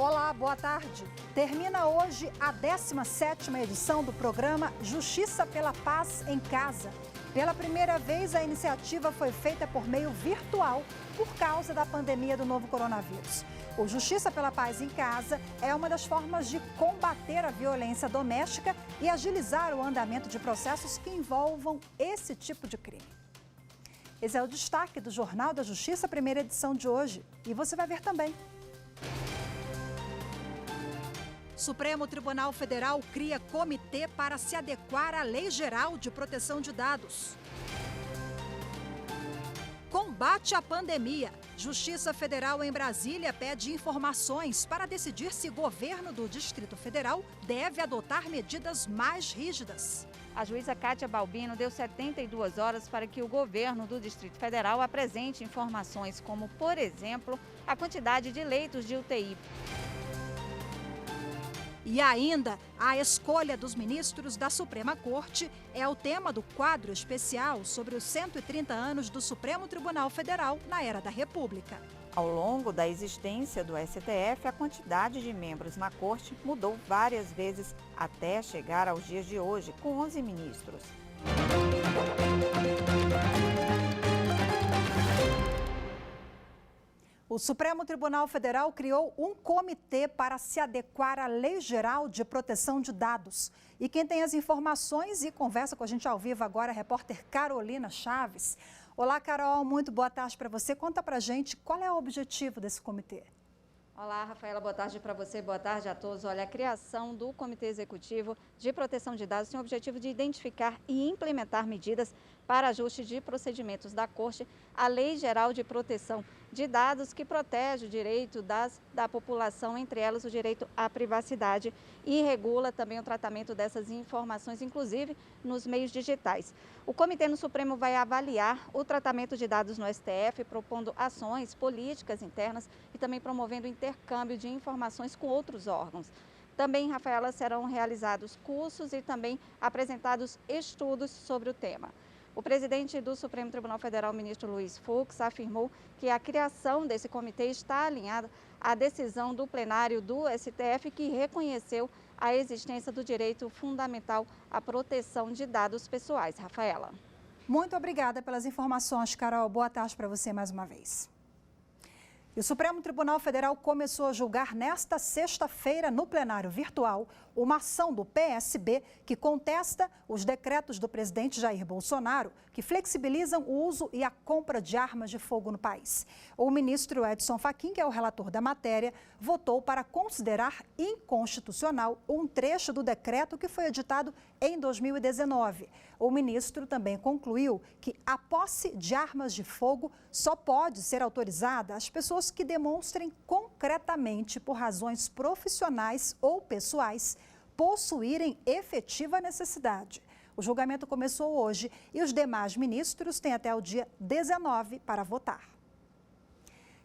Olá, boa tarde. Termina hoje a 17ª edição do programa Justiça pela Paz em Casa. Pela primeira vez, a iniciativa foi feita por meio virtual por causa da pandemia do novo coronavírus. O Justiça pela Paz em Casa é uma das formas de combater a violência doméstica e agilizar o andamento de processos que envolvam esse tipo de crime. Esse é o destaque do Jornal da Justiça, primeira edição de hoje. E você vai ver também. Supremo Tribunal Federal cria comitê para se adequar à Lei Geral de Proteção de Dados. Combate à pandemia. Justiça Federal em Brasília pede informações para decidir se o governo do Distrito Federal deve adotar medidas mais rígidas. A juíza Kátia Balbino deu 72 horas para que o governo do Distrito Federal apresente informações como, por exemplo, a quantidade de leitos de UTI. E ainda, a escolha dos ministros da Suprema Corte é o tema do quadro especial sobre os 130 anos do Supremo Tribunal Federal na era da República. Ao longo da existência do STF, a quantidade de membros na Corte mudou várias vezes até chegar aos dias de hoje, com 11 ministros. O Supremo Tribunal Federal criou um comitê para se adequar à Lei Geral de Proteção de Dados. E quem tem as informações e conversa com a gente ao vivo agora é a repórter Carolina Chaves. Olá, Carol, muito boa tarde para você. Conta para a gente qual é o objetivo desse comitê. Olá, Rafaela, boa tarde para você, boa tarde a todos. Olha, a criação do Comitê Executivo de Proteção de Dados tem o objetivo de identificar e implementar medidas para ajuste de procedimentos da Corte à Lei Geral de Proteção de Dados, que protege o direito da população, entre elas o direito à privacidade, e regula também o tratamento dessas informações, inclusive nos meios digitais. O Comitê no Supremo vai avaliar o tratamento de dados no STF, propondo ações políticas internas e também promovendo o intercâmbio de informações com outros órgãos. Também, Rafaela, serão realizados cursos e também apresentados estudos sobre o tema. O presidente do Supremo Tribunal Federal, ministro Luiz Fux, afirmou que a criação desse comitê está alinhada à decisão do plenário do STF, que reconheceu a existência do direito fundamental à proteção de dados pessoais. Rafaela. Muito obrigada pelas informações, Carol. Boa tarde para você mais uma vez. E o Supremo Tribunal Federal começou a julgar nesta sexta-feira, no plenário virtual, uma ação do PSB que contesta os decretos do presidente Jair Bolsonaro, que flexibilizam o uso e a compra de armas de fogo no país. O ministro Edson Fachin, que é o relator da matéria, votou para considerar inconstitucional um trecho do decreto que foi editado em 2019. O ministro também concluiu que a posse de armas de fogo só pode ser autorizada às pessoas que demonstrem concretamente, por razões profissionais ou pessoais, possuírem efetiva necessidade. O julgamento começou hoje e os demais ministros têm até o dia 19 para votar.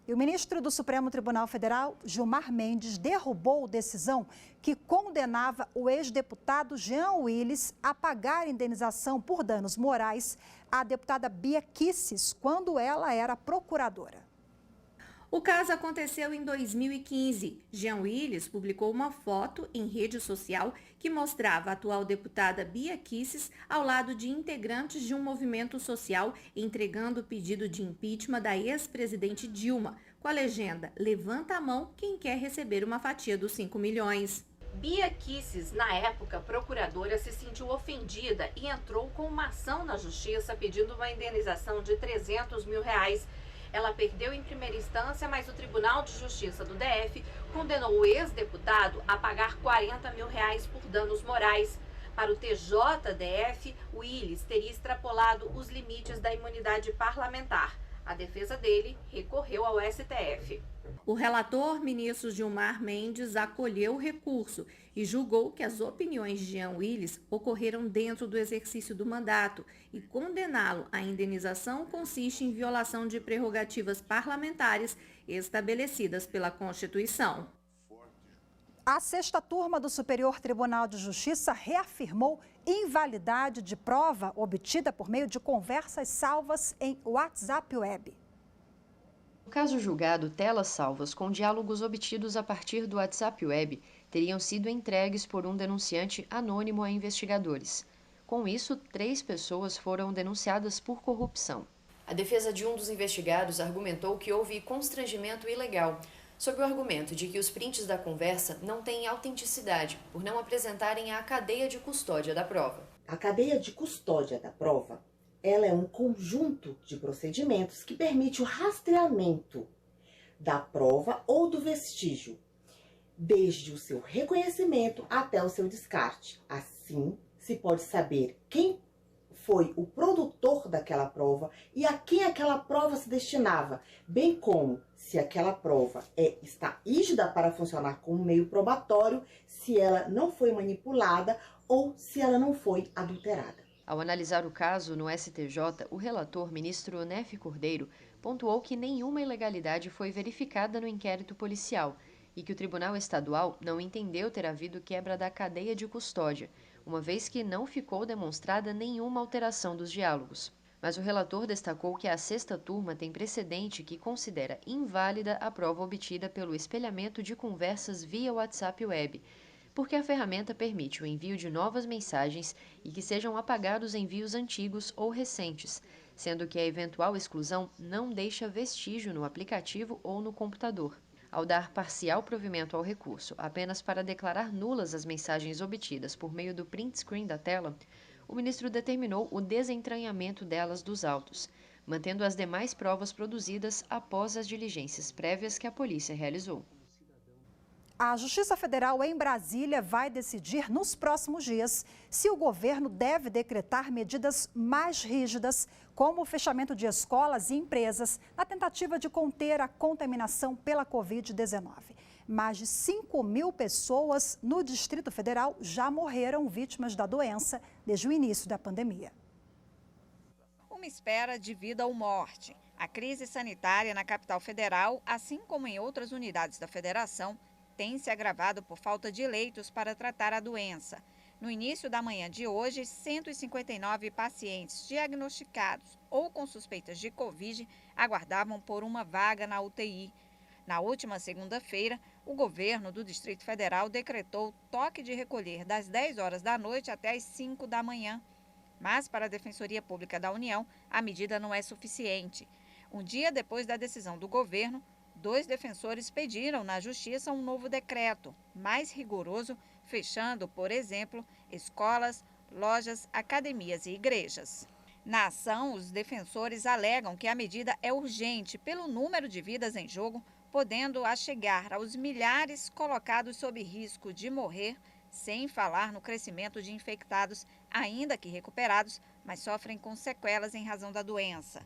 E o ministro do Supremo Tribunal Federal, Gilmar Mendes, derrubou decisão que condenava o ex-deputado Jean Willis a pagar indenização por danos morais à deputada Bia Kicis, quando ela era procuradora. O caso aconteceu em 2015. Jean Willis publicou uma foto em rede social que mostrava a atual deputada Bia Kicis ao lado de integrantes de um movimento social entregando o pedido de impeachment da ex-presidente Dilma, com a legenda "Levanta a mão quem quer receber uma fatia dos 5 milhões". Bia Kicis, na época procuradora, se sentiu ofendida e entrou com uma ação na justiça pedindo uma indenização de R$300 mil. Ela perdeu em primeira instância, mas o Tribunal de Justiça do DF condenou o ex-deputado a pagar R$40 mil por danos morais. Para o TJDF, Willis teria extrapolado os limites da imunidade parlamentar. A defesa dele recorreu ao STF. O relator, ministro Gilmar Mendes, acolheu o recurso e julgou que as opiniões de Jean Willis ocorreram dentro do exercício do mandato e condená-lo à indenização consiste em violação de prerrogativas parlamentares estabelecidas pela Constituição. A sexta turma do Superior Tribunal de Justiça reafirmou invalidade de prova obtida por meio de conversas salvas em WhatsApp Web. No caso julgado, telas salvas com diálogos obtidos a partir do WhatsApp Web teriam sido entregues por um denunciante anônimo a investigadores. Com isso, 3 pessoas foram denunciadas por corrupção. A defesa de um dos investigados argumentou que houve constrangimento ilegal, sob o argumento de que os prints da conversa não têm autenticidade, por não apresentarem a cadeia de custódia da prova. A cadeia de custódia da prova, ela é um conjunto de procedimentos que permite o rastreamento da prova ou do vestígio, desde o seu reconhecimento até o seu descarte. Assim, se pode saber quem foi o produtor daquela prova e a quem aquela prova se destinava, bem como se aquela prova está rígida para funcionar como meio probatório, se ela não foi manipulada ou se ela não foi adulterada. Ao analisar o caso no STJ, o relator, ministro Onef Cordeiro, pontuou que nenhuma ilegalidade foi verificada no inquérito policial e que o Tribunal Estadual não entendeu ter havido quebra da cadeia de custódia, uma vez que não ficou demonstrada nenhuma alteração dos diálogos. Mas o relator destacou que a 6ª turma tem precedente que considera inválida a prova obtida pelo espelhamento de conversas via WhatsApp Web, porque a ferramenta permite o envio de novas mensagens e que sejam apagados envios antigos ou recentes, sendo que a eventual exclusão não deixa vestígio no aplicativo ou no computador. Ao dar parcial provimento ao recurso apenas para declarar nulas as mensagens obtidas por meio do print screen da tela, o ministro determinou o desentranhamento delas dos autos, mantendo as demais provas produzidas após as diligências prévias que a polícia realizou. A Justiça Federal em Brasília vai decidir nos próximos dias se o governo deve decretar medidas mais rígidas, como o fechamento de escolas e empresas, na tentativa de conter a contaminação pela Covid-19. Mais de 5.000 pessoas no Distrito Federal já morreram vítimas da doença desde o início da pandemia. Uma espera de vida ou morte. A crise sanitária na capital federal, assim como em outras unidades da federação, tem se agravado por falta de leitos para tratar a doença. No início da manhã de hoje, 159 pacientes diagnosticados ou com suspeitas de Covid aguardavam por uma vaga na UTI. Na última segunda-feira, o governo do Distrito Federal decretou toque de recolher das 10 horas da noite até as 5 da manhã. Mas, para a Defensoria Pública da União, a medida não é suficiente. Um dia depois da decisão do governo, 2 defensores pediram na Justiça um novo decreto, mais rigoroso, fechando, por exemplo, escolas, lojas, academias e igrejas. Na ação, os defensores alegam que a medida é urgente pelo número de vidas em jogo, podendo chegar aos milhares colocados sob risco de morrer, sem falar no crescimento de infectados, ainda que recuperados, mas sofrem com sequelas em razão da doença.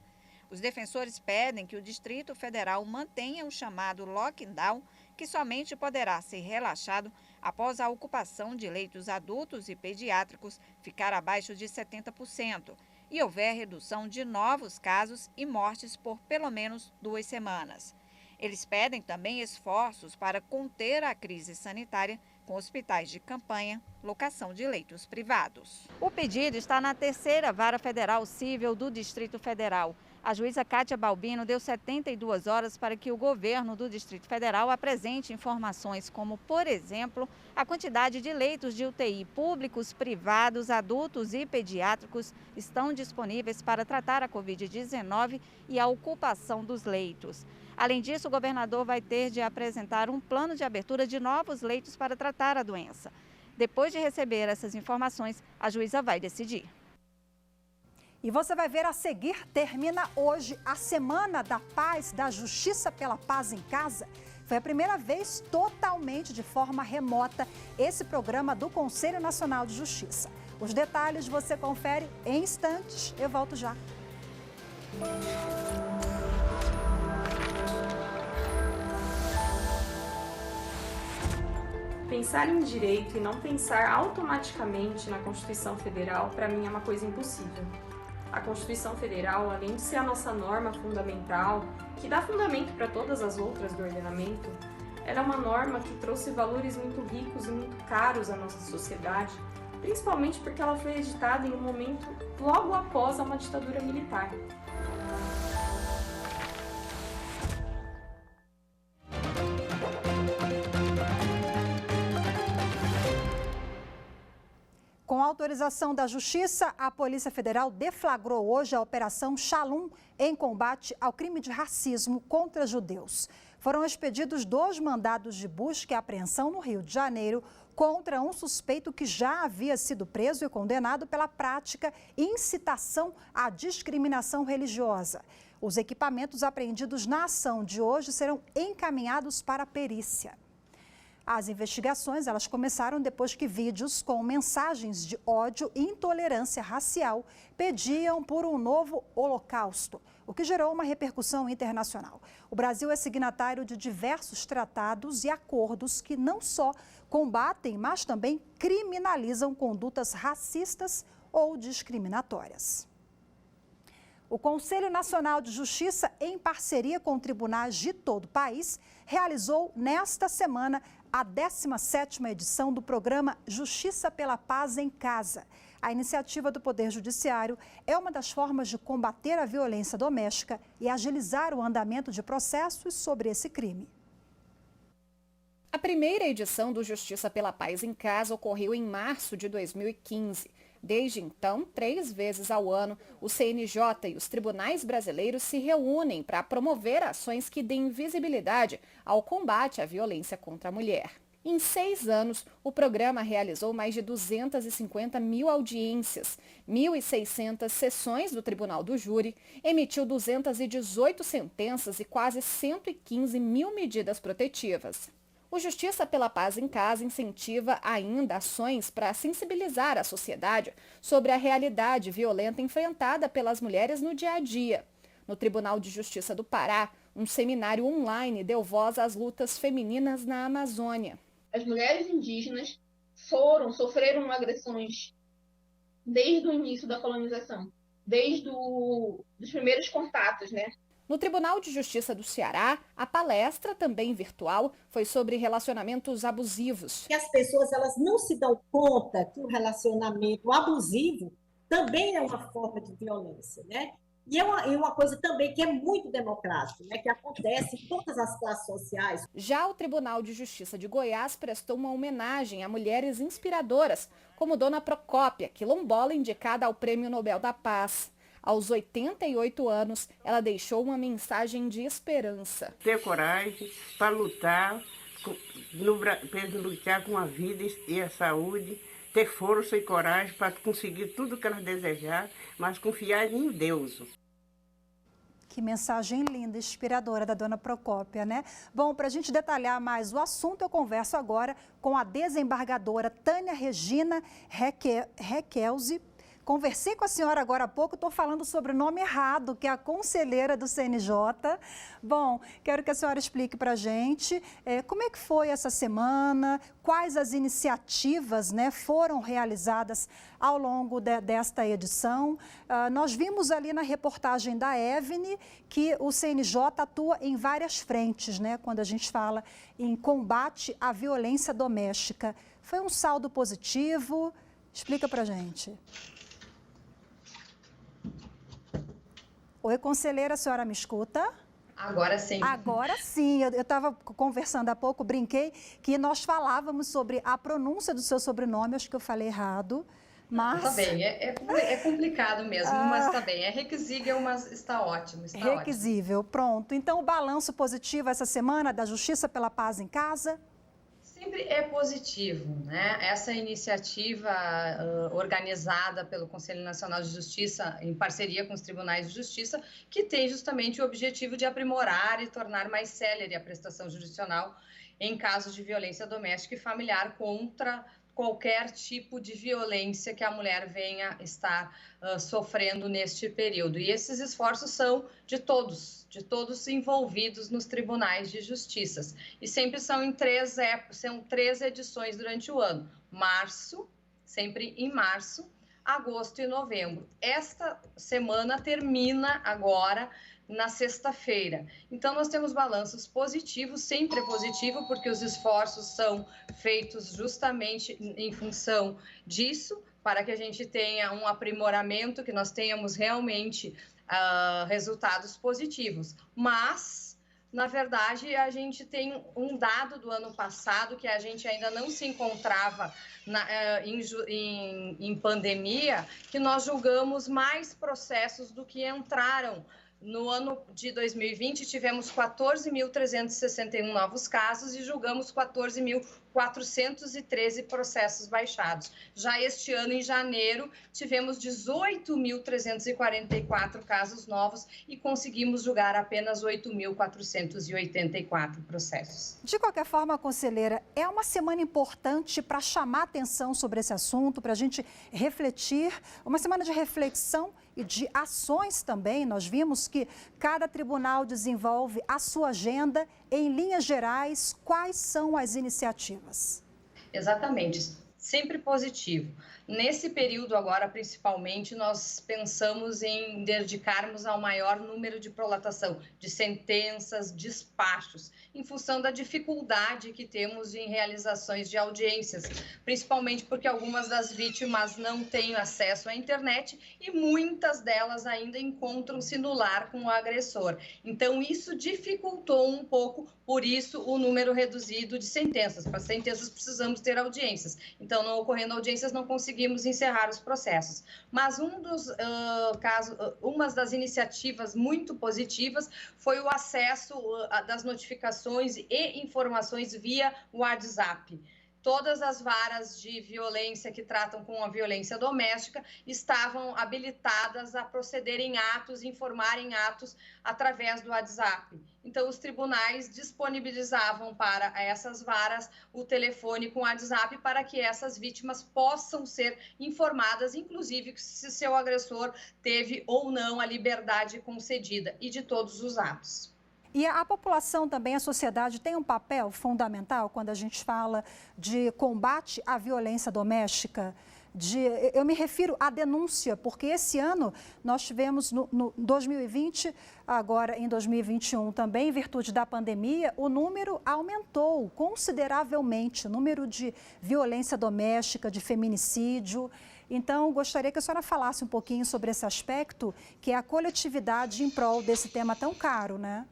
Os defensores pedem que o Distrito Federal mantenha o chamado lockdown, que somente poderá ser relaxado após a ocupação de leitos adultos e pediátricos ficar abaixo de 70% e houver redução de novos casos e mortes por pelo menos 2 semanas. Eles pedem também esforços para conter a crise sanitária com hospitais de campanha, locação de leitos privados. O pedido está na 3ª Vara Federal Cível do Distrito Federal. A juíza Kátia Balbino deu 72 horas para que o governo do Distrito Federal apresente informações como, por exemplo, a quantidade de leitos de UTI públicos, privados, adultos e pediátricos estão disponíveis para tratar a Covid-19 e a ocupação dos leitos. Além disso, o governador vai ter de apresentar um plano de abertura de novos leitos para tratar a doença. Depois de receber essas informações, a juíza vai decidir. E você vai ver a seguir, termina hoje a Semana da Paz, da Justiça pela Paz em Casa. Foi a primeira vez totalmente de forma remota esse programa do Conselho Nacional de Justiça. Os detalhes você confere em instantes. Eu volto já. Pensar em direito e não pensar automaticamente na Constituição Federal, para mim, é uma coisa impossível. A Constituição Federal, além de ser a nossa norma fundamental, que dá fundamento para todas as outras do ordenamento, ela é uma norma que trouxe valores muito ricos e muito caros à nossa sociedade, principalmente porque ela foi editada em um momento logo após uma ditadura militar. Com autorização da Justiça, a Polícia Federal deflagrou hoje a Operação Shalom em combate ao crime de racismo contra judeus. Foram expedidos 2 mandados de busca e apreensão no Rio de Janeiro contra um suspeito que já havia sido preso e condenado pela prática e incitação à discriminação religiosa. Os equipamentos apreendidos na ação de hoje serão encaminhados para a perícia. As investigações elas começaram depois que vídeos com mensagens de ódio e intolerância racial pediam por um novo holocausto, o que gerou uma repercussão internacional. O Brasil é signatário de diversos tratados e acordos que não só combatem, mas também criminalizam condutas racistas ou discriminatórias. O Conselho Nacional de Justiça, em parceria com tribunais de todo o país, realizou nesta semana a 17ª edição do programa Justiça pela Paz em Casa. A iniciativa do Poder Judiciário é uma das formas de combater a violência doméstica e agilizar o andamento de processos sobre esse crime. A primeira edição do Justiça pela Paz em Casa ocorreu em março de 2015. Desde então, 3 vezes ao ano, o CNJ e os tribunais brasileiros se reúnem para promover ações que deem visibilidade ao combate à violência contra a mulher. Em 6 anos, o programa realizou mais de 250 mil audiências, 1.600 sessões do Tribunal do Júri, emitiu 218 sentenças e quase 115 mil medidas protetivas. O Justiça pela Paz em Casa incentiva ainda ações para sensibilizar a sociedade sobre a realidade violenta enfrentada pelas mulheres no dia a dia. No Tribunal de Justiça do Pará, um seminário online deu voz às lutas femininas na Amazônia. As mulheres indígenas sofreram agressões desde o início da colonização, desde os primeiros contatos, né? No Tribunal de Justiça do Ceará, a palestra, também virtual, foi sobre relacionamentos abusivos. Que as pessoas elas não se dão conta que o relacionamento abusivo também é uma forma de violência, né? E é uma coisa também que é muito democrática, né? Que acontece em todas as classes sociais. Já o Tribunal de Justiça de Goiás prestou uma homenagem a mulheres inspiradoras, como Dona Procópia, quilombola indicada ao Prêmio Nobel da Paz. Aos 88 anos, ela deixou uma mensagem de esperança. Ter coragem para lutar com a vida e a saúde, ter força e coragem para conseguir tudo o que ela desejar, mas confiar em Deus. Que mensagem linda, inspiradora da Dona Procópia, né? Bom, para a gente detalhar mais o assunto, eu converso agora com a desembargadora Tânia Regina Requelze. Conversei com a senhora agora há pouco, estou falando sobre o nome errado, que é a conselheira do CNJ. Bom, quero que a senhora explique para a gente como é que foi essa semana, quais as iniciativas, né, foram realizadas ao longo desta edição. Nós vimos ali na reportagem da Evne que o CNJ atua em várias frentes, né, quando a gente fala em combate à violência doméstica. Foi um saldo positivo? Explica para a gente. Oi, conselheira, a senhora me escuta? Agora sim. Agora sim. Eu estava conversando há pouco, brinquei que nós falávamos sobre a pronúncia do seu sobrenome, acho que eu falei errado, mas... Tá bem, é complicado mesmo, mas tá bem. É requisível, mas está ótimo. Requisível, ótimo. Pronto. Então, o balanço positivo essa semana da Justiça pela Paz em Casa? Sempre é positivo, né? Essa iniciativa organizada pelo Conselho Nacional de Justiça, em parceria com os tribunais de justiça, que tem justamente o objetivo de aprimorar e tornar mais célere a prestação jurisdicional em casos de violência doméstica e familiar contra qualquer tipo de violência que a mulher venha estar sofrendo neste período. E esses esforços são de todos envolvidos nos tribunais de justiça. E sempre são em 3 edições durante o ano. Março, sempre em março, agosto e novembro. Esta semana termina agora na sexta-feira. Então, nós temos balanços positivos, sempre é positivo, porque os esforços são feitos justamente em função disso, para que a gente tenha um aprimoramento, que nós tenhamos realmente resultados positivos. Mas Na verdade, a gente tem um dado do ano passado que a gente ainda não se encontrava em pandemia, que nós julgamos mais processos do que entraram. No ano de 2020, tivemos 14.361 novos casos e julgamos 14.413 processos baixados. Já este ano, em janeiro, tivemos 18.344 casos novos e conseguimos julgar apenas 8.484 processos. De qualquer forma, conselheira, é uma semana importante para chamar atenção sobre esse assunto, para a gente refletir, uma semana de reflexão e de ações também. Nós vimos que cada tribunal desenvolve a sua agenda. Em linhas gerais, quais são as iniciativas? Exatamente, sempre positivo. Nesse período agora, principalmente, nós pensamos em dedicarmos ao maior número de prolatação de sentenças, despachos, em função da dificuldade que temos em realizações de audiências, principalmente porque algumas das vítimas não têm acesso à internet e muitas delas ainda encontram-se no lar com o agressor. Então, isso dificultou um pouco, por isso o número reduzido de sentenças. Para sentenças precisamos ter audiências. Então, não ocorrendo audiências, não conseguimos encerrar os processos. Mas uma das iniciativas muito positivas foi o acesso das notificações e informações via WhatsApp. Todas as varas de violência que tratam com a violência doméstica estavam habilitadas a procederem atos, informarem atos através do WhatsApp. Então, os tribunais disponibilizavam para essas varas o telefone com WhatsApp para que essas vítimas possam ser informadas, inclusive se seu agressor teve ou não a liberdade concedida e de todos os atos. E a população também, a sociedade, tem um papel fundamental quando a gente fala de combate à violência doméstica? Eu me refiro à denúncia, porque esse ano nós tivemos, no 2020, agora em 2021 também, em virtude da pandemia, o número aumentou consideravelmente, o número de violência doméstica, de feminicídio. Então, gostaria que a senhora falasse um pouquinho sobre esse aspecto, que é a coletividade em prol desse tema tão caro, né?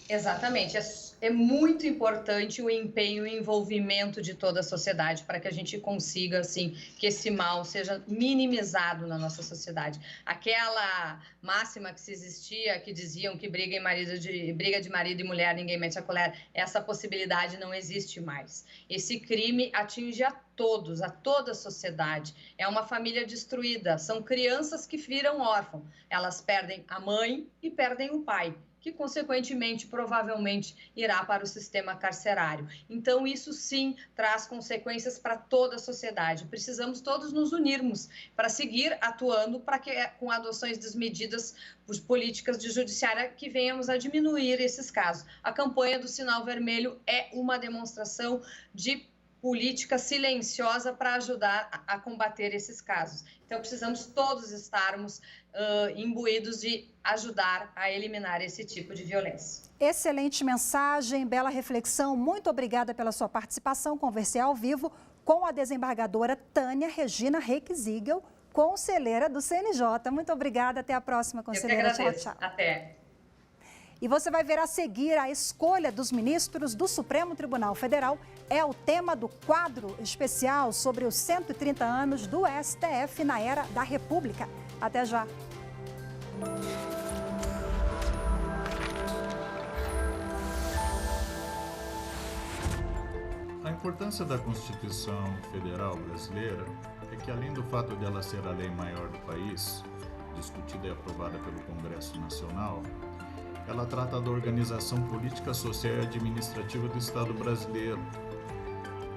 Exatamente, é muito importante o empenho e o envolvimento de toda a sociedade para que a gente consiga, assim, que esse mal seja minimizado na nossa sociedade. Aquela máxima que se existia, que diziam que briga de marido e mulher, ninguém mete a colher, essa possibilidade não existe mais. Esse crime atinge a todos, a toda a sociedade. É uma família destruída, são crianças que viram órfãos, elas perdem a mãe e perdem o pai, que, consequentemente, provavelmente irá para o sistema carcerário. Então, isso sim traz consequências para toda a sociedade. Precisamos todos nos unirmos para seguir atuando para que, com adoções desmedidas por políticas de judiciária, que venhamos a diminuir esses casos. A campanha do Sinal Vermelho é uma demonstração de política silenciosa para ajudar a combater esses casos. Então, precisamos todos estarmos imbuídos de ajudar a eliminar esse tipo de violência. Excelente mensagem, bela reflexão. Muito obrigada pela sua participação. Conversei ao vivo com a desembargadora Tânia Regina Requizigel, conselheira do CNJ. Muito obrigada. Até a próxima, conselheira. Eu que agradeço. Tchau, tchau. Até. E você vai ver a seguir a escolha dos ministros do Supremo Tribunal Federal. É o tema do quadro especial sobre os 130 anos do STF na era da República. Até já. A importância da Constituição Federal brasileira é que, além do fato de ela ser a lei maior do país, discutida e aprovada pelo Congresso Nacional, ela trata da organização política, social e administrativa do Estado brasileiro,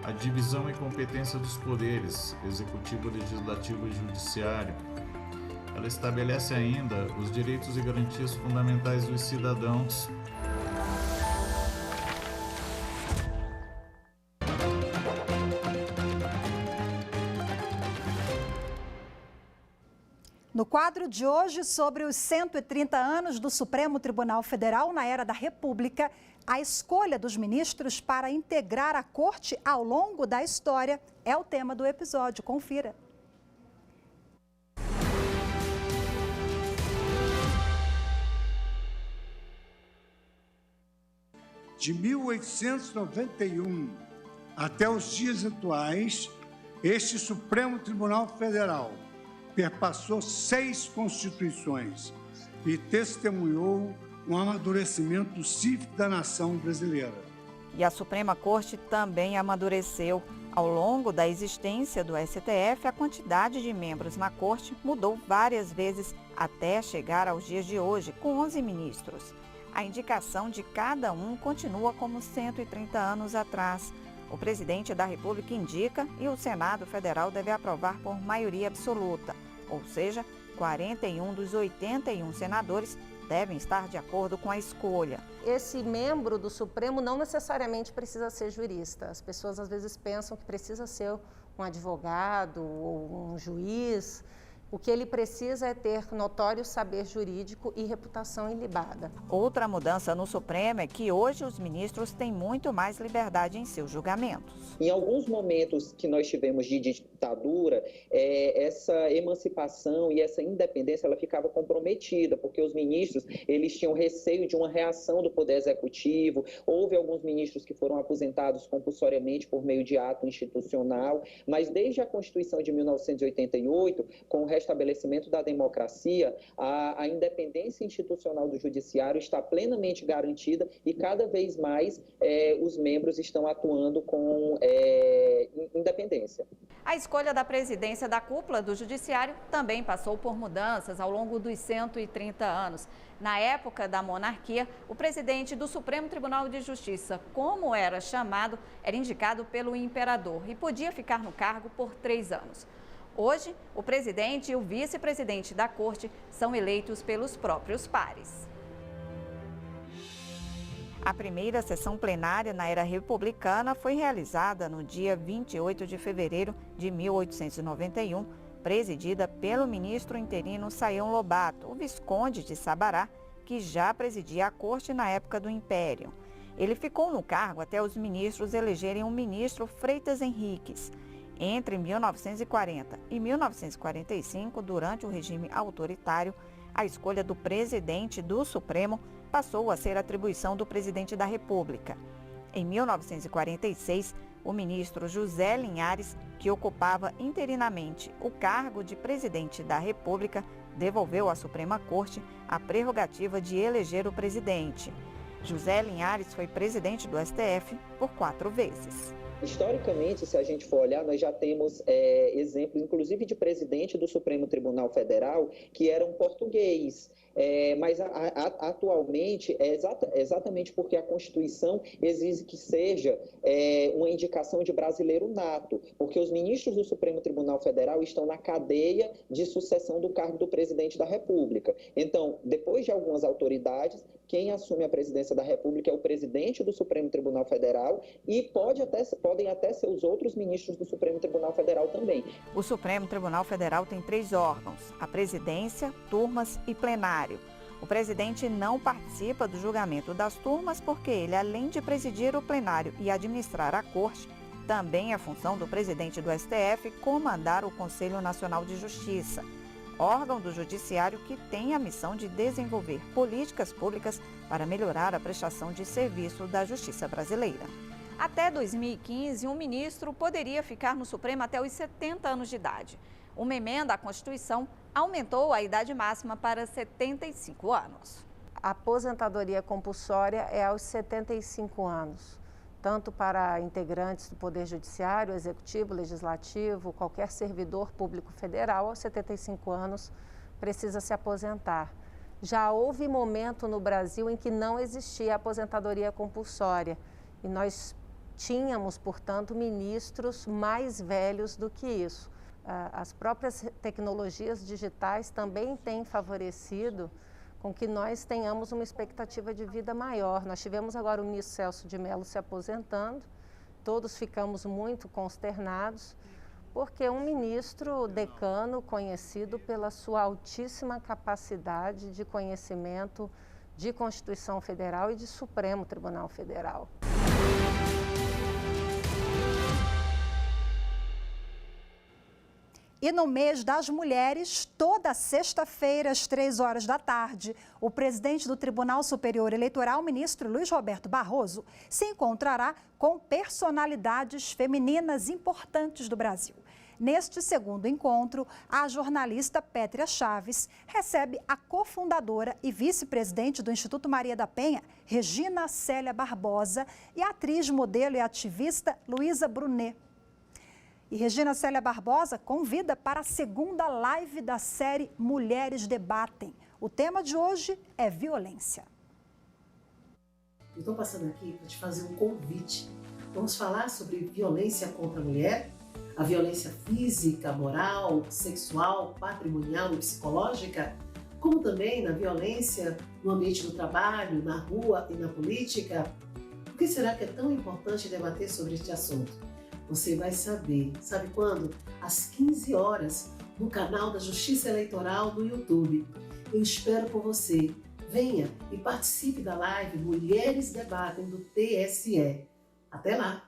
a divisão e competência dos poderes, executivo, legislativo e judiciário. Ela estabelece ainda os direitos e garantias fundamentais dos cidadãos. No quadro de hoje, sobre os 130 anos do Supremo Tribunal Federal na era da República, a escolha dos ministros para integrar a corte ao longo da história é o tema do episódio. Confira. de 1891 até os dias atuais, este Supremo Tribunal Federal perpassou 6 constituições e testemunhou um amadurecimento cívico da nação brasileira. E a Suprema Corte também amadureceu. Ao longo da existência do STF, a quantidade de membros na Corte mudou várias vezes até chegar aos dias de hoje, com 11 ministros. A indicação de cada um continua como 130 anos atrás. O presidente da República indica e o Senado Federal deve aprovar por maioria absoluta, ou seja, 41 dos 81 senadores devem estar de acordo com a escolha. Esse membro do Supremo não necessariamente precisa ser jurista. As pessoas às vezes pensam que precisa ser um advogado ou um juiz. O que ele precisa é ter notório saber jurídico e reputação ilibada. Outra mudança no Supremo é que hoje os ministros têm muito mais liberdade em seus julgamentos. Em alguns momentos que nós tivemos de ditadura, essa emancipação e essa independência ela ficava comprometida, porque os ministros eles tinham receio de uma reação do Poder Executivo. Houve alguns ministros que foram aposentados compulsoriamente por meio de ato institucional, mas desde a Constituição de 1988, com o estabelecimento da democracia, a independência institucional do judiciário está plenamente garantida e cada vez mais os membros estão atuando com independência. A escolha da presidência da cúpula do judiciário também passou por mudanças ao longo dos 130 anos. Na época da monarquia, o presidente do Supremo Tribunal de Justiça, como era chamado, era indicado pelo imperador e podia ficar no cargo por 3 anos. Hoje, o presidente e o vice-presidente da corte são eleitos pelos próprios pares. A primeira sessão plenária na era republicana foi realizada no dia 28 de fevereiro de 1891, presidida pelo ministro interino Saião Lobato, o Visconde de Sabará, que já presidia a corte na época do Império. Ele ficou no cargo até os ministros elegerem um ministro Freitas Henriques. Entre 1940 e 1945, durante o regime autoritário, a escolha do presidente do Supremo passou a ser atribuição do presidente da República. Em 1946, o ministro José Linhares, que ocupava interinamente o cargo de presidente da República, devolveu à Suprema Corte a prerrogativa de eleger o presidente. José Linhares foi presidente do STF por 4 vezes. Historicamente, se a gente for olhar, nós já temos exemplos, inclusive, de presidente do Supremo Tribunal Federal que era um português. Mas atualmente é exatamente porque a Constituição exige que seja uma indicação de brasileiro nato, porque os ministros do Supremo Tribunal Federal estão na cadeia de sucessão do cargo do presidente da República. Então, depois de algumas autoridades, quem assume a presidência da República é o presidente do Supremo Tribunal Federal e podem até ser os outros ministros do Supremo Tribunal Federal também. O Supremo Tribunal Federal tem 3 órgãos: a presidência, turmas e plenário. O presidente não participa do julgamento das turmas porque ele, além de presidir o plenário e administrar a corte, também é função do presidente do STF comandar o Conselho Nacional de Justiça, órgão do judiciário que tem a missão de desenvolver políticas públicas para melhorar a prestação de serviço da justiça brasileira. Até 2015, um ministro poderia ficar no Supremo até os 70 anos de idade. Uma emenda à Constituição aumentou a idade máxima para 75 anos. A aposentadoria compulsória é aos 75 anos, tanto para integrantes do Poder Judiciário, Executivo, Legislativo, qualquer servidor público federal, aos 75 anos precisa se aposentar. Já houve momento no Brasil em que não existia aposentadoria compulsória e nós tínhamos, portanto, ministros mais velhos do que isso. As próprias tecnologias digitais também têm favorecido com que nós tenhamos uma expectativa de vida maior. Nós tivemos agora o ministro Celso de Mello se aposentando, todos ficamos muito consternados, porque um ministro decano conhecido pela sua altíssima capacidade de conhecimento de Constituição Federal e de Supremo Tribunal Federal. E no mês das mulheres, toda sexta-feira, às 3 horas da tarde, o presidente do Tribunal Superior Eleitoral, ministro Luiz Roberto Barroso, se encontrará com personalidades femininas importantes do Brasil. Neste segundo encontro, a jornalista Pétria Chaves recebe a cofundadora e vice-presidente do Instituto Maria da Penha, Regina Célia Barbosa, e a atriz, modelo e ativista Luísa Brunet. E Regina Célia Barbosa convida para a segunda live da série Mulheres Debatem. O tema de hoje é violência. Estou passando aqui para te fazer um convite. Vamos falar sobre violência contra a mulher, a violência física, moral, sexual, patrimonial e psicológica, como também na violência no ambiente do trabalho, na rua e na política. Por que será que é tão importante debater sobre este assunto? Você vai saber, sabe quando? Às 15 horas, no canal da Justiça Eleitoral no YouTube. Eu espero por você. Venha e participe da live Mulheres Debatem do TSE. Até lá!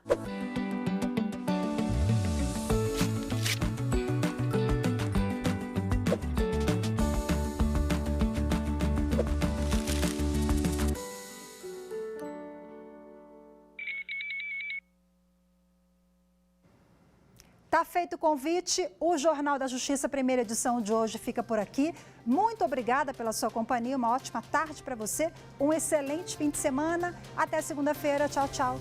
Tá feito o convite, o Jornal da Justiça, primeira edição de hoje, fica por aqui. Muito obrigada pela sua companhia, uma ótima tarde para você, um excelente fim de semana. Até segunda-feira, tchau, tchau.